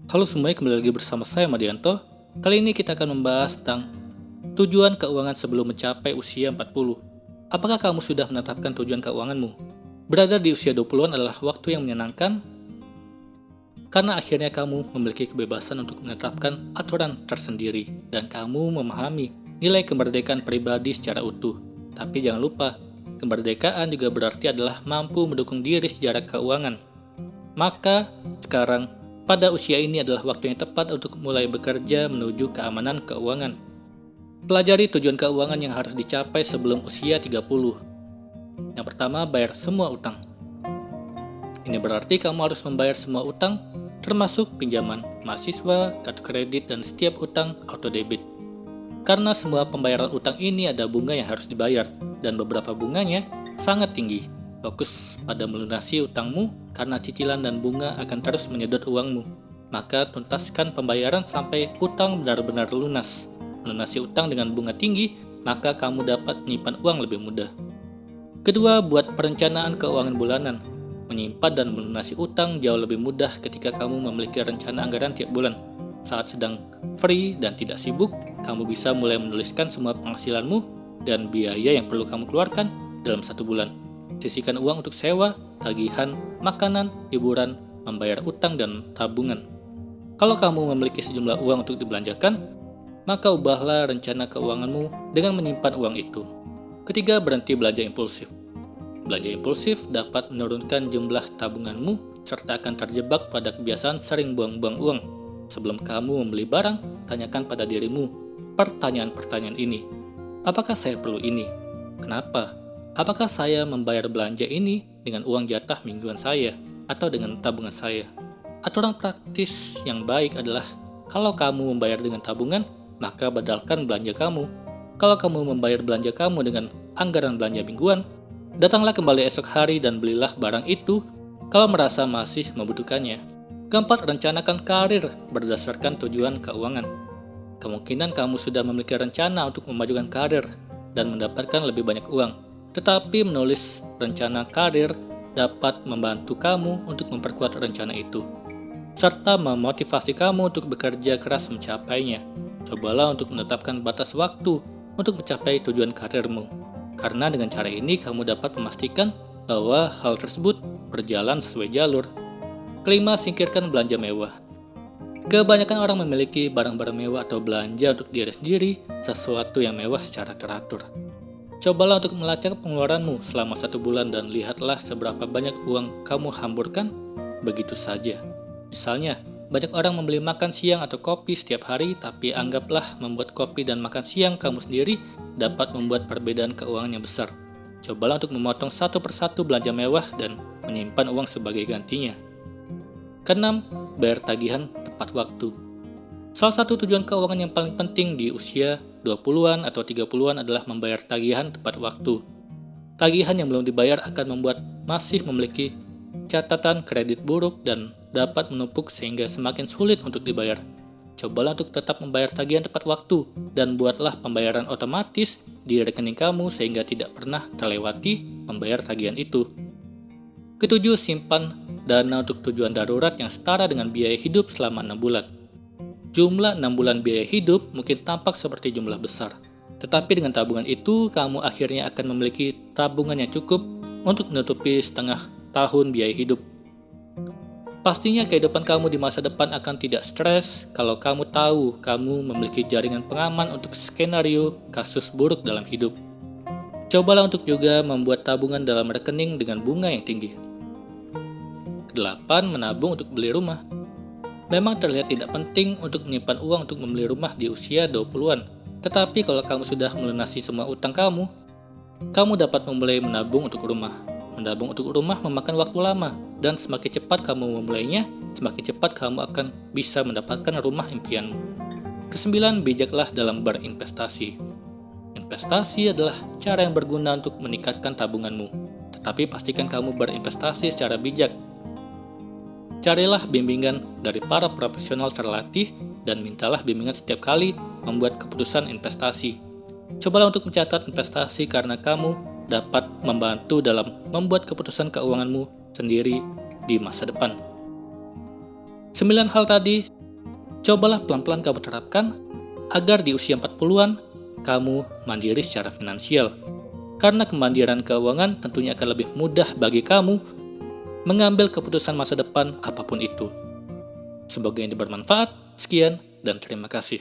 Halo semuanya, kembali lagi bersama saya Madianto. Kali ini kita akan membahas tentang tujuan keuangan sebelum mencapai usia 40. Apakah kamu sudah menetapkan tujuan keuanganmu? Berada di usia 20-an adalah waktu yang menyenangkan karena akhirnya kamu memiliki kebebasan untuk menetapkan aturan tersendiri dan kamu memahami nilai kemerdekaan pribadi secara utuh. Tapi jangan lupa, kemerdekaan juga berarti adalah mampu mendukung diri secara keuangan. Maka sekarang pada usia ini adalah waktu yang tepat untuk mulai bekerja menuju keamanan keuangan. Pelajari tujuan keuangan yang harus dicapai sebelum usia 30. Yang pertama, bayar semua utang. Ini berarti kamu harus membayar semua utang, termasuk pinjaman mahasiswa, kartu kredit, dan setiap utang auto debit. Karena semua pembayaran utang ini ada bunga yang harus dibayar, dan beberapa bunganya sangat tinggi. Fokus pada melunasi utangmu karena cicilan dan bunga akan terus menyedot uangmu. Maka tuntaskan pembayaran sampai utang benar-benar lunas. Melunasi utang dengan bunga tinggi, maka kamu dapat menyimpan uang lebih mudah. Kedua, buat perencanaan keuangan bulanan. Menyimpan dan melunasi utang jauh lebih mudah ketika kamu memiliki rencana anggaran tiap bulan. Saat sedang free dan tidak sibuk, kamu bisa mulai menuliskan semua penghasilanmu dan biaya yang perlu kamu keluarkan dalam satu bulan. Sisihkan uang untuk sewa, tagihan, makanan, hiburan, membayar utang, dan tabungan. Kalau kamu memiliki sejumlah uang untuk dibelanjakan, maka ubahlah rencana keuanganmu dengan menyimpan uang itu. Ketiga, berhenti belanja impulsif. Belanja impulsif dapat menurunkan jumlah tabunganmu serta akan terjebak pada kebiasaan sering buang-buang uang. Sebelum kamu membeli barang, tanyakan pada dirimu pertanyaan-pertanyaan ini. Apakah saya perlu ini? Kenapa? Apakah saya membayar belanja ini dengan uang jatah mingguan saya atau dengan tabungan saya? Aturan praktis yang baik adalah kalau kamu membayar dengan tabungan, maka badalkan belanja kamu. Kalau kamu membayar belanja kamu dengan anggaran belanja mingguan, datanglah kembali esok hari dan belilah barang itu kalau merasa masih membutuhkannya. Keempat, rencanakan karir berdasarkan tujuan keuangan. Kemungkinan kamu sudah memiliki rencana untuk memajukan karir dan mendapatkan lebih banyak uang. Tetapi menulis rencana karir dapat membantu kamu untuk memperkuat rencana itu, serta memotivasi kamu untuk bekerja keras mencapainya. Cobalah untuk menetapkan batas waktu untuk mencapai tujuan karirmu, karena dengan cara ini kamu dapat memastikan bahwa hal tersebut berjalan sesuai jalur. Kelima, singkirkan belanja mewah. Kebanyakan orang memiliki barang-barang mewah atau belanja untuk diri sendiri, sesuatu yang mewah secara teratur. Cobalah untuk melacak pengeluaranmu selama 1 bulan dan lihatlah seberapa banyak uang kamu hamburkan begitu saja. Misalnya, banyak orang membeli makan siang atau kopi setiap hari, tapi anggaplah membuat kopi dan makan siang kamu sendiri dapat membuat perbedaan keuangan yang besar. Cobalah untuk memotong satu persatu belanja mewah dan menyimpan uang sebagai gantinya. Keenam, bayar tagihan tepat waktu. Salah satu tujuan keuangan yang paling penting di usia 20-an atau 30-an adalah membayar tagihan tepat waktu. Tagihan yang belum dibayar akan membuat masih memiliki catatan kredit buruk dan dapat menumpuk sehingga semakin sulit untuk dibayar. Cobalah untuk tetap membayar tagihan tepat waktu dan buatlah pembayaran otomatis di rekening kamu sehingga tidak pernah terlewati membayar tagihan itu. Ketujuh, simpan dana untuk tujuan darurat yang setara dengan biaya hidup selama 6 bulan. Jumlah 6 bulan biaya hidup mungkin tampak seperti jumlah besar. Tetapi dengan tabungan itu, kamu akhirnya akan memiliki tabungan yang cukup untuk menutupi setengah tahun biaya hidup. Pastinya kehidupan kamu di masa depan akan tidak stres kalau kamu tahu kamu memiliki jaringan pengaman untuk skenario kasus buruk dalam hidup. Cobalah untuk juga membuat tabungan dalam rekening dengan bunga yang tinggi. Kedelapan, menabung untuk beli rumah. Memang terlihat tidak penting untuk menyimpan uang untuk membeli rumah di usia 20-an. Tetapi kalau kamu sudah melunasi semua utang kamu dapat memulai menabung untuk rumah. Menabung untuk rumah memakan waktu lama, dan semakin cepat kamu memulainya, semakin cepat kamu akan bisa mendapatkan rumah impianmu. Kesembilan, bijaklah dalam berinvestasi. Investasi adalah cara yang berguna untuk meningkatkan tabunganmu. Tetapi pastikan kamu berinvestasi secara bijak. Carilah bimbingan dari para profesional terlatih dan mintalah bimbingan setiap kali membuat keputusan investasi. Cobalah untuk mencatat investasi karena kamu dapat membantu dalam membuat keputusan keuanganmu sendiri di masa depan. 9 hal tadi cobalah pelan-pelan kamu terapkan agar di usia 40-an kamu mandiri secara finansial. Karena kemandirian keuangan tentunya akan lebih mudah bagi kamu mengambil keputusan masa depan apapun itu. Semoga ini bermanfaat. Sekian dan terima kasih.